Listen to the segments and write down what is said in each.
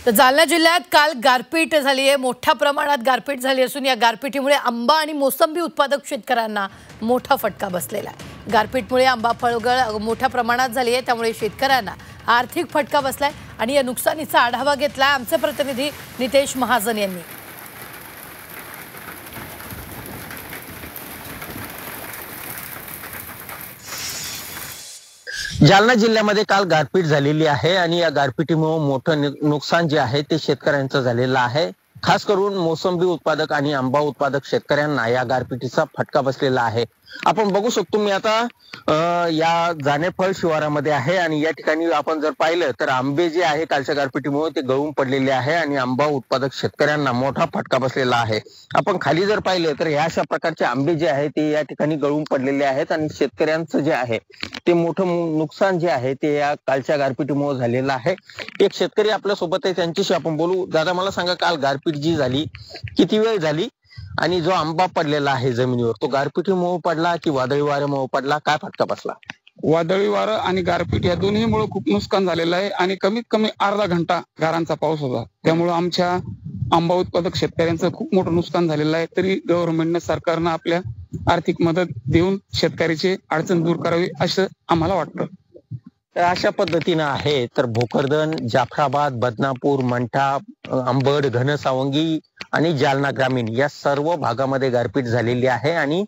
तर जालना जिल्ह्यात काल गारपीट झाली आहे। मोठ्या प्रमाणात गारपीट झाली असून या गारपीटीमुळे आंबा आणि मोसंबी उत्पादक शेतकऱ्यांना मोठा फटका बसलेला आहे। गारपीटमुळे आंबा फळगळ मोठ्या प्रमाणात झाली आहे, त्यामुळे शेतकऱ्यांना आर्थिक फटका बसलाय आणि या नुकसानीचा आढावा घेतला आमचे प्रतिनिधी नितेश महाजन यांनी। जालना जिल्ह्यामध्ये काल गारपीट झालेली आहे आणि या गारपीटीमुळे मोठं नुकसान जे आहे ते शेतकऱ्यांचं झालेलं आहे। खास करून मोसंबी उत्पादक आणि आंबा उत्पादक शेतकऱ्यांना या गारपीटीचा फटका बसलेला आहे। आपण बघू शकतो, मी आता या जानेफळ शिवारामध्ये आहे आणि या ठिकाणी आपण जर पाहिलं तर आंबे जे आहे कालच्या गारपीटीमुळे ते गळून पडलेले आहे आणि आंबा उत्पादक शेतकऱ्यांना मोठा फटका बसलेला आहे। आपण खाली जर पाहिलं तर ह्या अशा प्रकारचे आंबे जे आहे ते या ठिकाणी गळून पडलेले आहेत आणि शेतकऱ्यांचं जे आहे ते मोठं नुकसान जे आहे ते या कालच्या गारपीटीमुळे झालेलं आहे। एक शेतकरी आपल्या सोबत आहे, त्यांच्याशी आपण बोलू। दादा, मला सांगा, काल गारपीट जी झाली किती वेळ झाली आणि जो आंबा पडलेला आहे जमिनीवर तो गारपीटीमुळे पडला की वादळी वाऱ्यामुळे पडला, काय फटका बसला? वादळी वारं आणि गारपीट या दोन्हीमुळे खूप नुकसान झालेलं आहे आणि कमीत कमी अर्धा घंटा गारांचा पाऊस होता, त्यामुळे आमच्या आंबा उत्पादक शेतकऱ्यांचं खूप मोठं नुकसान झालेलं आहे। तरी गव्हर्नमेंटने, सरकारनं आपल्या आर्थिक मदत देऊन शेतकऱ्याची अडचण दूर करावी असं आम्हाला वाटतं। तर अशा पद्धतीनं आहे तर भोकरदन, जाफराबाद, बदनापूर, मंठा, अंबड, घनसावंगी आणि जालना ग्रामीण या सर्व भागामध्ये गारपीट झालेली आहे आणि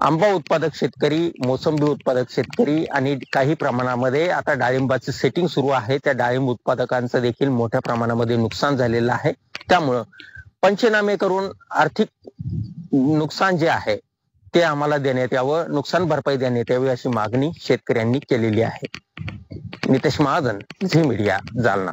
आंबा उत्पादक शेतकरी, मोसंबी उत्पादक शेतकरी आणि काही प्रमाणामध्ये आता डाळिंबाचं सेटिंग सुरू आहे, त्या डाळिंब उत्पादकांचं देखील मोठ्या प्रमाणामध्ये नुकसान झालेलं आहे। त्यामुळं पंचनामे करून आर्थिक नुकसान जे आहे ते आम्हाला देण्यात यावं, नुकसान भरपाई देण्यात यावी अशी मागणी शेतकऱ्यांनी केलेली आहे। नितेश महाजन, झी मीडिया, जालना।